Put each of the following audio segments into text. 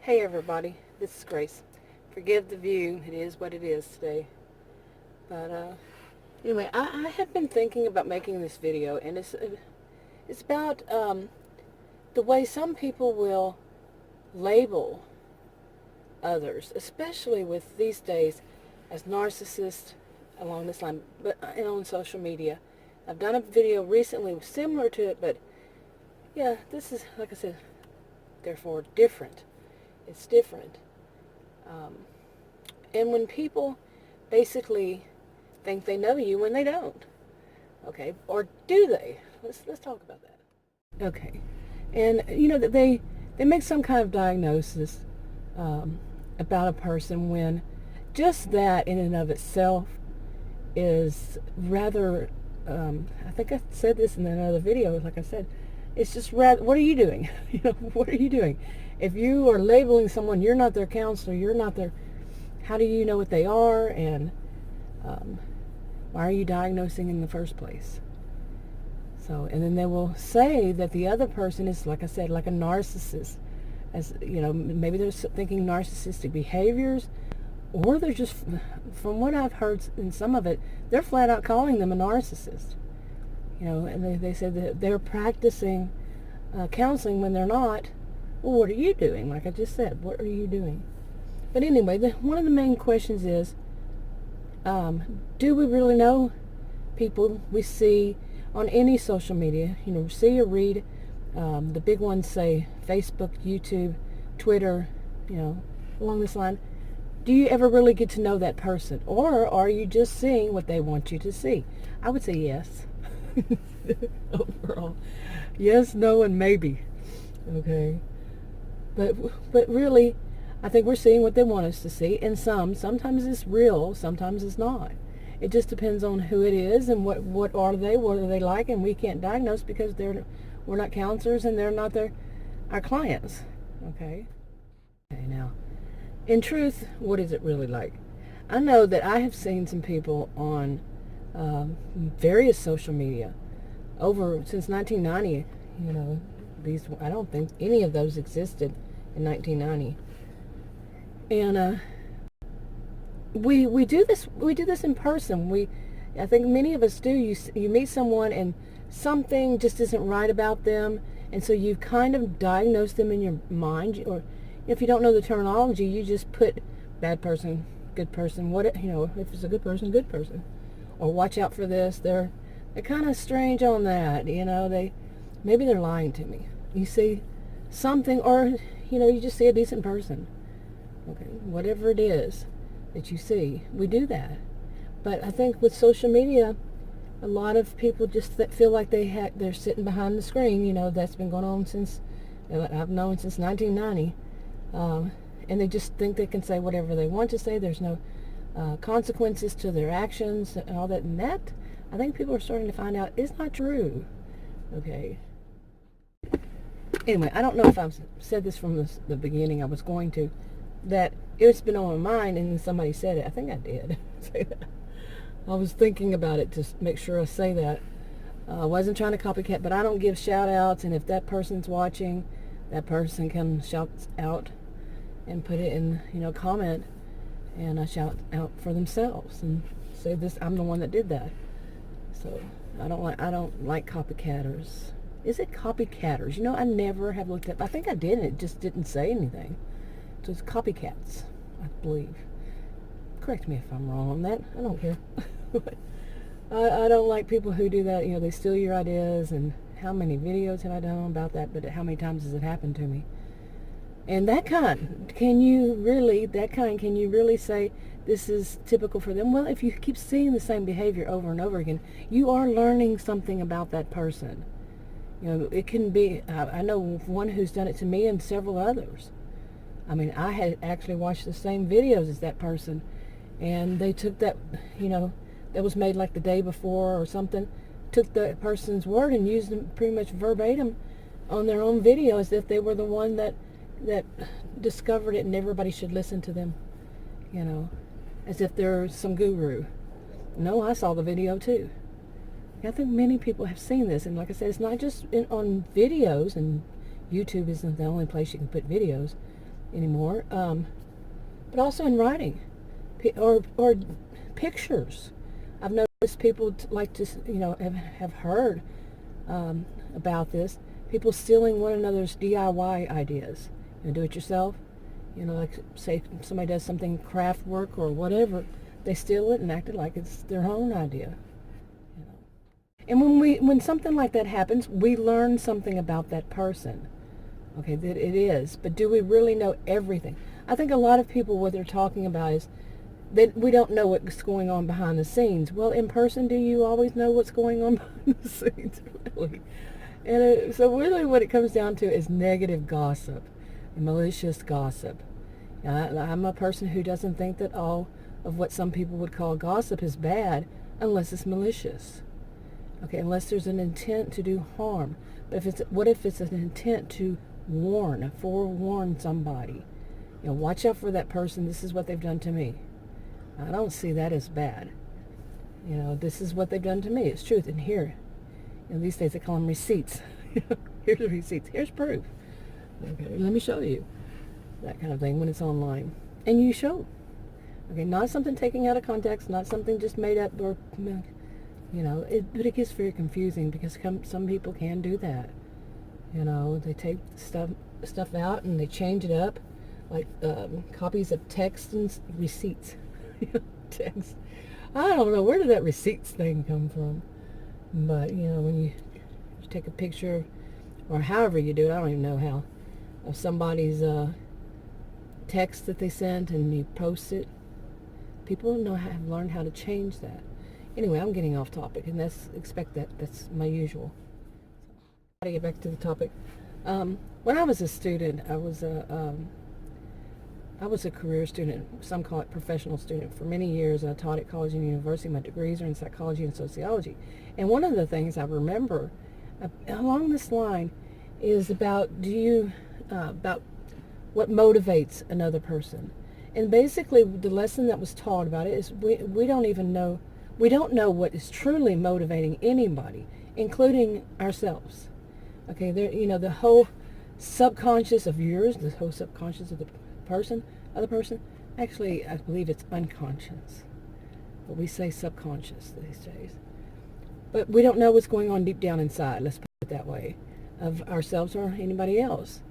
Hey everybody, this is Grace. Forgive the view, it is what it is today. But anyway, I have been thinking about making this video, and it's about the way some people will label others, especially with these days as narcissists along this line, but and on social media. I've done a video recently similar to it, but yeah, this is, like I said, therefore different. It's different. And when people basically think they know you when they don't. Okay, or do they? Let's talk about that. Okay, and you know that they make some kind of diagnosis about a person when just that in and of itself is rather. I think I said this in another video. Like I said, it's just rather. What are you doing? What are you doing? If you are labeling someone, you're not their counselor. You're not their. How do you know what they are? And why are you diagnosing in the first place? So, and then they will say that the other person is, like I said, like a narcissist. As you know, maybe they're thinking narcissistic behaviors, or they're just, from what I've heard in some of it, they're flat out calling them a narcissist. And they said that they're practicing counseling when they're not. Well, what are you doing? Like I just said, what are you doing? But anyway, one of the main questions is, do we really know people we see on any social media? See or read. The big ones say Facebook, YouTube, Twitter, along this line. Do you ever really get to know that person? Or are you just seeing what they want you to see? I would say yes. Overall. Yes, no, and maybe. Okay. But really, I think we're seeing what they want us to see. And sometimes it's real, sometimes it's not. It just depends on who it is and what are they like, and we can't diagnose because we're not counselors and they're not our clients. Okay. Okay, now, in truth, what is it really like? I know that I have seen some people on various social media since 1990. I don't think any of those existed in 1990. And we do this in person. I think many of us do. You meet someone and something just isn't right about them, and so you kind of diagnose them in your mind, or if you don't know the terminology, you just put bad person, good person, if it's a good person, or watch out for this. They're kind of strange on that, maybe they're lying to me. You see something, or you just see a decent person. Okay, whatever it is that you see, we do that. But I think with social media, a lot of people just feel like they're sitting behind the screen. That's been going on since, I've known since 1990. And they just think they can say whatever they want to say. There's no consequences to their actions and all that. And that, I think people are starting to find out, is not true. Okay. Anyway, I don't know if I've said this from the beginning. I was going to. That it's been on my mind, and somebody said it. I think I did say that. I was thinking about it to make sure I say that. I wasn't trying to copycat, but I don't give shout outs, and if that person's watching, that person can shout out and put it in, comment, and shout out for themselves and say this, I'm the one that did that. So I don't like copycatters. Is it copycatters? I never have looked up. I think I did, and it just didn't say anything. So it's copycats, I believe. Correct me if I'm wrong on that. I don't care. I don't like people who do that. They steal your ideas. And how many videos have I done about that? But how many times has it happened to me? And that kind, can you really say this is typical for them? Well, if you keep seeing the same behavior over and over again, you are learning something about that person. It can be, I know one who's done it to me and several others. I had actually watched the same videos as that person, and they took that, that was made like the day before or something, took the person's word and used them pretty much verbatim on their own video as if they were the one that discovered it and everybody should listen to them, as if they're some guru. No, I saw the video too. I think many people have seen this, and like I said, it's not just on videos, and YouTube isn't the only place you can put videos. anymore, but also in writing, or pictures. I've noticed people like to, have heard about this. People stealing one another's DIY ideas, do it yourself. Like say somebody does something craft work or whatever, they steal it and act it like it's their own idea. And when something like that happens, we learn something about that person. Okay, that it is. But do we really know everything? I think a lot of people, what they're talking about is that we don't know what's going on behind the scenes. Well, in person, do you always know what's going on behind the scenes? Really? And so really what it comes down to is negative gossip, malicious gossip. I'm a person who doesn't think that all of what some people would call gossip is bad unless it's malicious. Okay, unless there's an intent to do harm. But what if it's an intent to forewarn somebody? Watch out for that person. This is what they've done to me. I don't see that as bad. This is what they've done to me. It's truth. And here, these days they call them receipts. Here's the receipts. Here's proof. Okay, let me show you. That kind of thing when it's online. And you show. Okay, not something taken out of context, not something just made up or, but it gets very confusing because some people can do that. They take stuff out and they change it up, like copies of text and receipts. Text. I don't know, where did that receipts thing come from? But, when you take a picture, or however you do it, I don't even know how, of somebody's text that they sent and you post it, people have learned how to change that. Anyway, I'm getting off topic, and that's my usual. How to get back to the topic? When I was a student, I was a career student. Some call it professional student. For many years, I taught at college and university. My degrees are in psychology and sociology. And one of the things I remember along this line is about what motivates another person. And basically, the lesson that was taught about it is we don't know what is truly motivating anybody, including ourselves. Okay, the whole subconscious of yours, the whole subconscious of the other person, actually, I believe it's unconscious. But we say subconscious these days. But we don't know what's going on deep down inside, let's put it that way, of ourselves or anybody else.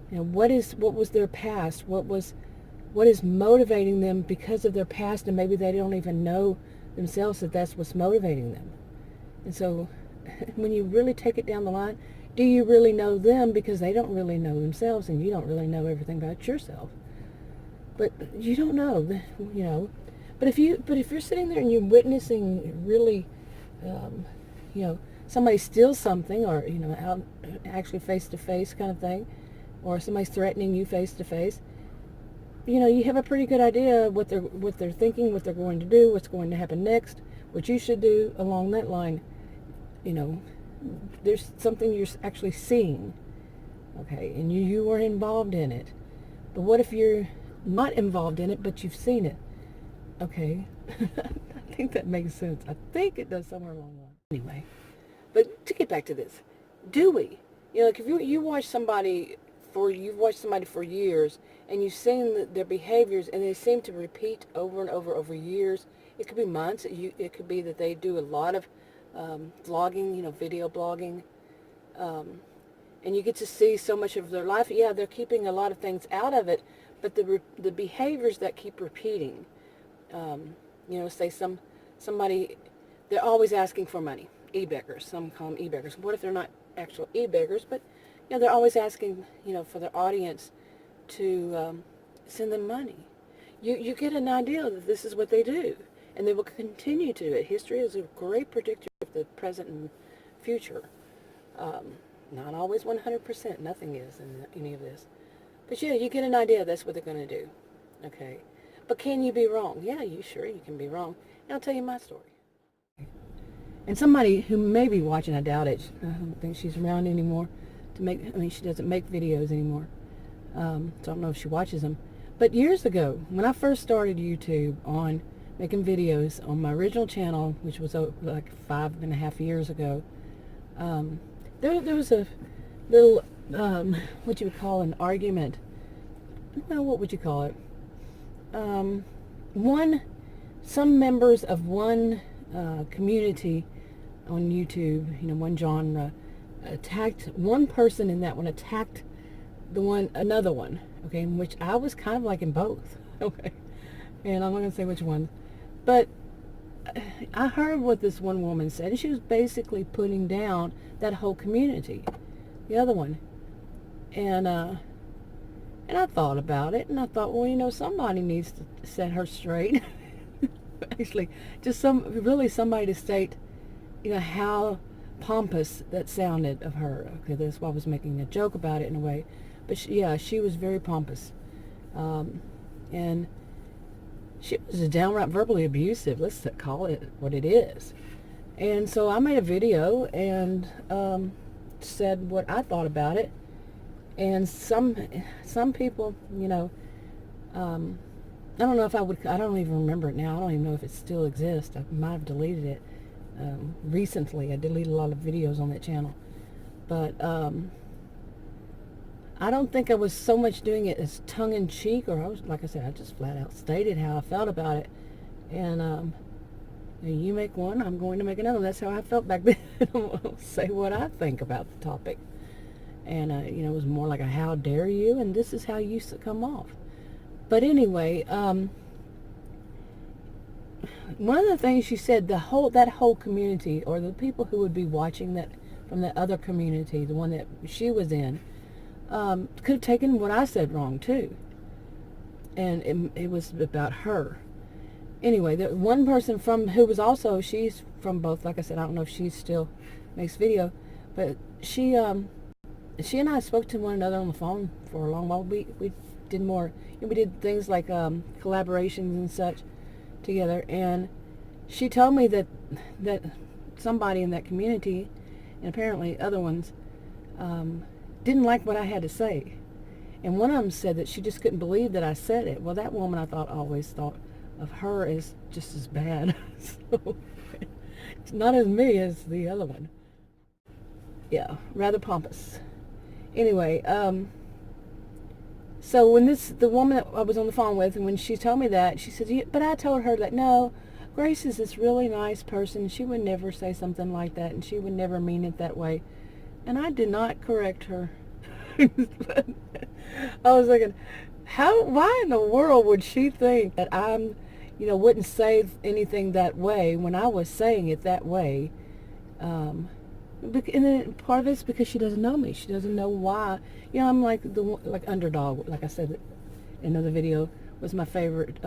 What was their past? What is motivating them because of their past, and maybe they don't even know themselves that that's what's motivating them. And so when you really take it down the line, do you really know them? Because they don't really know themselves, and you don't really know everything about yourself. But you don't know, But if you're sitting there and you're witnessing really, somebody steals something, or out actually face to face kind of thing, or somebody's threatening you face to face, you have a pretty good idea what they're thinking, what they're going to do, what's going to happen next, what you should do along that line. There's something you're actually seeing, okay, and you are involved in it. But what if you're not involved in it, but you've seen it? Okay, I think that makes sense. I think it does somewhere along the line. Anyway, but to get back to this, do we? Like if you watch somebody you've watched somebody for years, and you've seen their behaviors, and they seem to repeat over and over years. It could be months. It could be that they do a lot of vlogging, video blogging, and you get to see so much of their life. Yeah, they're keeping a lot of things out of it, but the behaviors that keep repeating, say somebody, they're always asking for money. E-beggars. Some call them e-beggars. What if they're not actual e-beggars, but they're always asking, for their audience to send them money. You get an idea that this is what they do, and they will continue to do it. History is a great predictor of the present and future. Not always 100%. Nothing is in any of this. But you get an idea that's what they're going to do. Okay. But can you be wrong? Yeah, you can be wrong. And I'll tell you my story. And somebody who may be watching, I doubt it. I don't think she's around anymore. She doesn't make videos anymore. So I don't know if she watches them. But years ago, when I first started YouTube on making videos on my original channel, which was like 5.5 years ago, there was a little, what you would call an argument well, what would you call it? Some members of one community on YouTube, one genre, attacked one person in that one, attacked another one, okay, in which I was kind of like in both, okay, and I'm not going to say which one, but I heard what this one woman said, and she was basically putting down that whole community, the other one, and I thought about it, and I thought, well, somebody needs to set her straight. Actually, just somebody to state, how pompous that sounded of her. Okay, that's why I was making a joke about it in a way, but she was very pompous, and she was downright verbally abusive. Let's call it what it is. And so I made a video and said what I thought about it. And some people, I don't know if I don't even remember it now. I don't even know if it still exists. I might have deleted it recently. I deleted a lot of videos on that channel. But I don't think I was so much doing it as tongue-in-cheek, or like I said, I just flat out stated how I felt about it. And you make one, I'm going to make another. That's how I felt back then. I'll say what I think about the topic. And, it was more like a how dare you, and this is how you used to come off. But anyway, one of the things she said, that whole community, or the people who would be watching that from that other community, the one that she was in, could have taken what I said wrong too. And it was about her. Anyway, the one person who was also, she's from both, like I said, I don't know if she still makes video, but she and I spoke to one another on the phone for a long while. We did more, we did things like collaborations and such together, and she told me that somebody in that community, and apparently other ones, didn't like what I had to say. And one of them said that she just couldn't believe that I said it. Well, that woman, I always thought of her as just as bad. So, it's not as me as the other one. Yeah, rather pompous. Anyway, so when the woman that I was on the phone with, and when she told me that, she said, but I told her that, no, Grace is this really nice person. She would never say something like that, and she would never mean it that way. And I did not correct her. I was thinking, why in the world would she think that wouldn't say anything that way when I was saying it that way? And then part of it's because she doesn't know me. She doesn't know why. I'm like Underdog. Like I said in another video, was my favorite,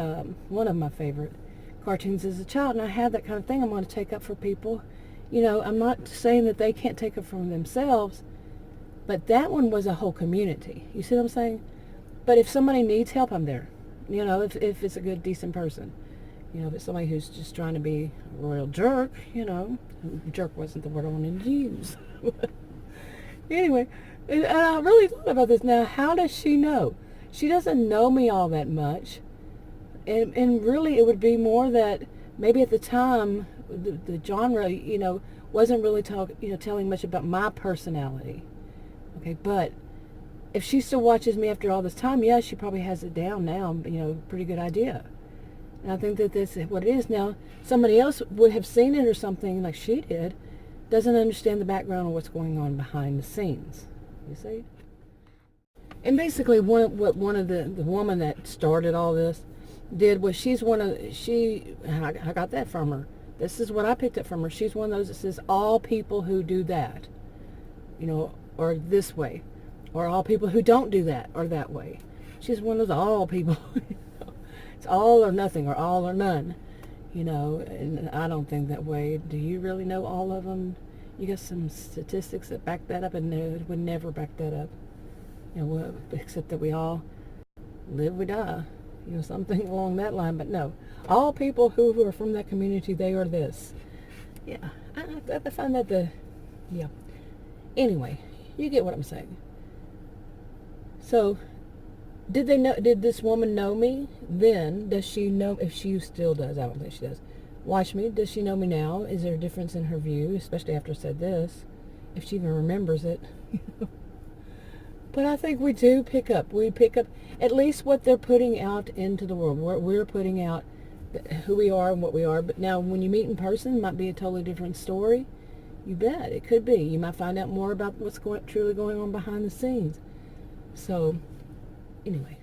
one of my favorite cartoons as a child. And I had that kind of thing I'm going to take up for people. I'm not saying that they can't take it from themselves, but that one was a whole community. You see what I'm saying? But if somebody needs help, I'm there. If it's a good, decent person. If it's somebody who's just trying to be a royal jerk, jerk wasn't the word I wanted to use. Anyway, and I really thought about this. Now, how does she know? She doesn't know me all that much. And really, it would be more that maybe at the time, the genre, wasn't really telling much about my personality. Okay, but if she still watches me after all this time, yeah, she probably has it down now, pretty good idea. And I think that that's what it is. Now, somebody else would have seen it or something like she did, doesn't understand the background of what's going on behind the scenes. You see? And basically, one of the woman that started all this did was I got that from her. This is what I picked up from her. She's one of those that says all people who do that, or this way, or all people who don't do that or that way. She's one of those all people. It's all or nothing, or all or none, and I don't think that way. Do you really know all of them? You got some statistics that back that up, and they would never back that up, except that we all live, we die, something along that line. But no, all people who are from that community, they are this. Yeah, I find that yeah. Anyway, you get what I'm saying. So, did this woman know me then? Does she know, if she still does? I don't think she does. Watch me. Does she know me now? Is there a difference in her view, especially after I said this? If she even remembers it. But I think we do pick up. We pick up at least what they're putting out into the world. We're putting out who we are and what we are. But now when you meet in person, it might be a totally different story. You bet. It could be. You might find out more about what's truly going on behind the scenes. So, anyway.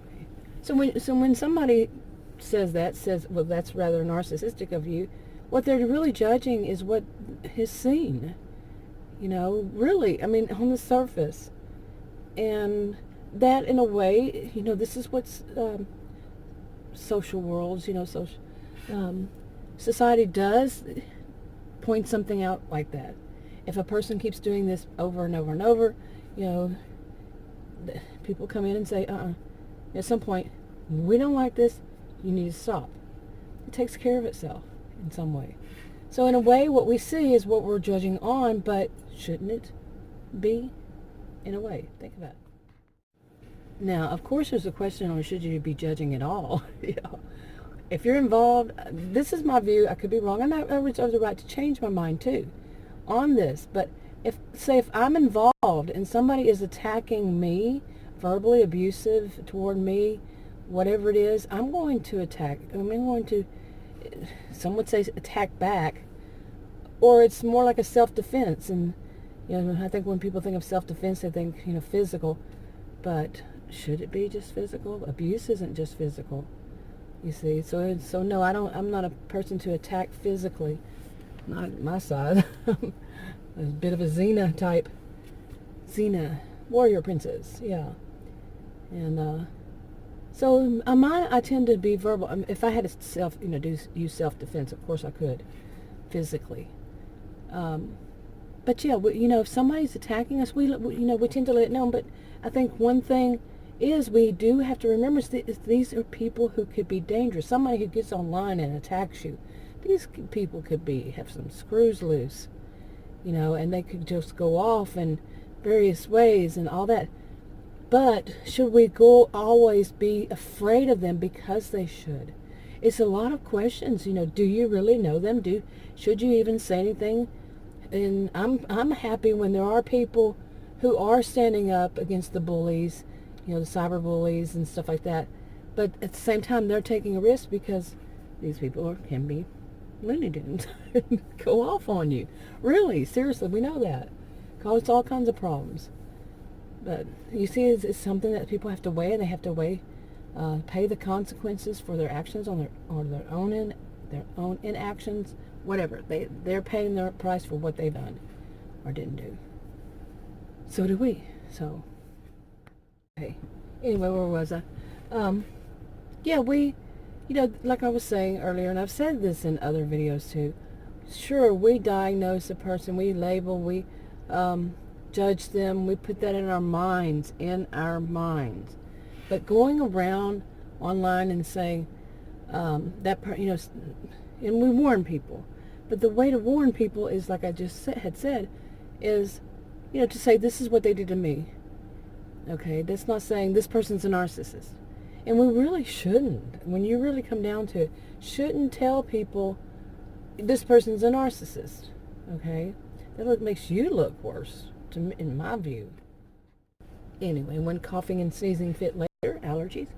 Okay. So when somebody says, well, that's rather narcissistic of you, what they're really judging is what is seen. Really, I mean, on the surface. And that, in a way, this is what's social worlds, society does point something out like that. If a person keeps doing this over and over and over, people come in and say, at some point, we don't like this, you need to stop. It takes care of itself in some way. So in a way, what we see is what we're judging on, but shouldn't it be? In a way, think about it. Now, of course, there's a question on should you be judging at all? If you're involved, this is my view. I could be wrong, and I reserve the right to change my mind too on this. But if I'm involved and somebody is attacking me, verbally abusive toward me, whatever it is, I'm going to attack. I'm going to, some would say attack back, or it's more like a self-defense. And I think when people think of self-defense, they think physical, but should it be just physical? Abuse isn't just physical, you see. So no, I'm not a person to attack physically. Not my side. A bit of a Xena warrior princess, yeah. And so I tend to be verbal. If I had to use self-defense, of course I could, physically. But yeah, if somebody's attacking us, we tend to let it know. But I think one thing is we do have to remember these are people who could be dangerous. Somebody who gets online and attacks you, these people could have some screws loose, and they could just go off in various ways and all that. But should we always be afraid of them because they should? It's a lot of questions. Do you really know them? Should you even say anything? And I'm happy when there are people who are standing up against the bullies, the cyber bullies and stuff like that. But at the same time, they're taking a risk because these people can be Looney Tunes, go off on you. Really, seriously, we know that. Cause all kinds of problems. But you see, it's something that people have to weigh, and they have to pay the consequences for their actions on their own inactions, whatever. They're paying their price for what they've done or didn't do. So do we. So, okay. Anyway, where was I? Yeah, we, like I was saying earlier, and I've said this in other videos too. Sure, we diagnose a person, we label, we judge them, we put that in our minds. But going around online and saying and we warn people. But the way to warn people is, like I just had said, is, to say this is what they did to me. Okay, that's not saying this person's a narcissist. And we really shouldn't, when you really come down to it, shouldn't tell people this person's a narcissist. Okay, that makes you look worse, in my view. Anyway, when coughing and sneezing fit later, allergies.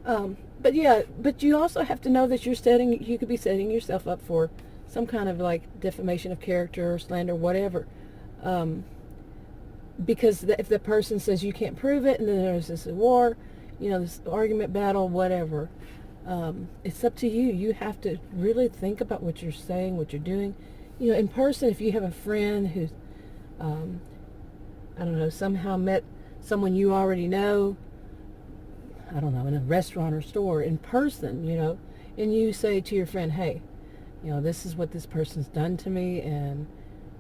But you also have to know that you could be setting yourself up for some kind of like defamation of character or slander, whatever. Because if the person says you can't prove it, and then there's this war, this argument battle, whatever, it's up to you. You have to really think about what you're saying, what you're doing. In person, if you have a friend who's, somehow met someone you already know, in a restaurant or store, in person, and you say to your friend, hey, this is what this person's done to me. And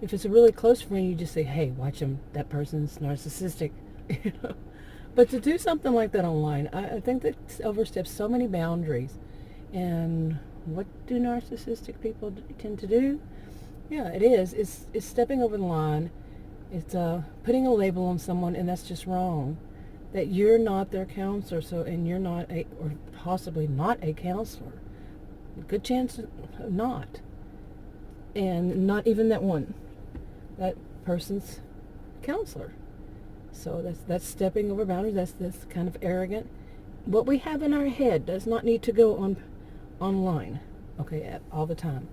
if it's a really close friend, you just say, hey, watch him, that person's narcissistic. But to do something like that online, I think that oversteps so many boundaries. And what do narcissistic people tend to do? Yeah, it is. It's stepping over the line. It's putting a label on someone, and that's just wrong. That you're not their counselor, and you're not or possibly not a counselor. Good chance of not. And not even that person's counselor. So that's stepping over boundaries. That's kind of arrogant. What we have in our head does not need to go online, okay, all the time.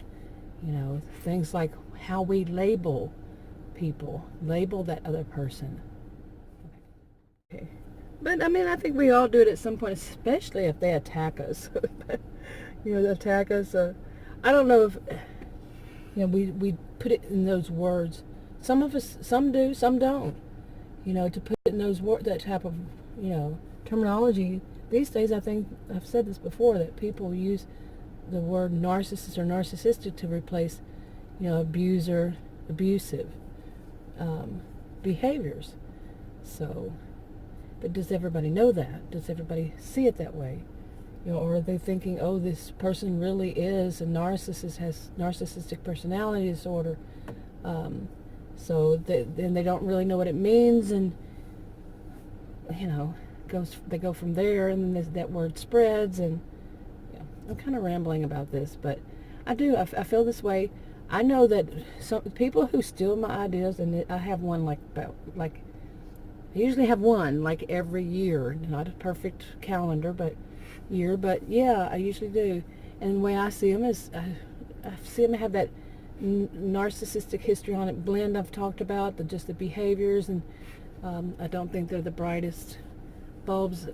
Things like how we label people, label that other person. Okay. But I think we all do it at some point, especially if they attack us. They attack us. I don't know if we put it in those words. Some of us, some do, some don't. To put it in those that type of terminology these days. I think I've said this before, that people use the word narcissist or narcissistic to replace abuser, abusive behaviors. So, but does everybody know that? Does everybody see it that way? Or are they thinking, oh, this person really is a narcissist, has narcissistic personality disorder, so then they don't really know what it means, and they go from there, and then that word spreads, and I'm kind of rambling about this, but I feel this way. I know that some people who steal my ideas, and I have one I usually have one every year, not a perfect calendar, but yeah, I usually do. And the way I see them is, I see them have that narcissistic histrionic blend I've talked about, just the behaviors, and I don't think they're the brightest bulbs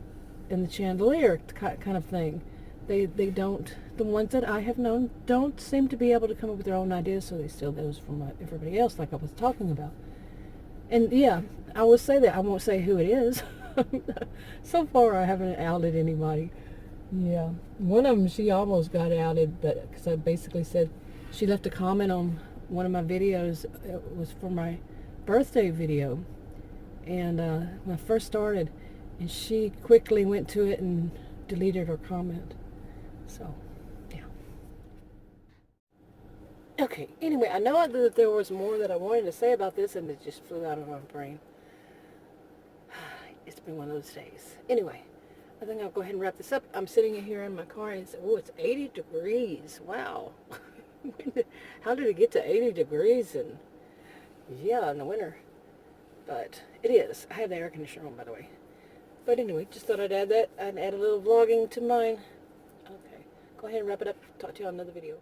in the chandelier kind of thing. They don't, the ones that I have known don't seem to be able to come up with their own ideas, so they steal those from everybody else, like I was talking about. And yeah, I will say that. I won't say who it is. So far I haven't outed anybody. Yeah, one of them, she almost got outed, but because I basically said, she left a comment on one of my videos. It was for my birthday video, and when I first started, and she quickly went to it and deleted her comment. So, yeah. Okay, anyway, I know that there was more that I wanted to say about this, and it just flew out of my brain. It's been one of those days. Anyway, I think I'll go ahead and wrap this up. I'm sitting here in my car, and it's 80 degrees. Wow. How did it get to 80 degrees? And yeah, in the winter. But it is. I have the air conditioner on, by the way. But anyway, just thought I'd add that. I'd add a little vlogging to mine. Okay, go ahead and wrap it up. Talk to you on another video.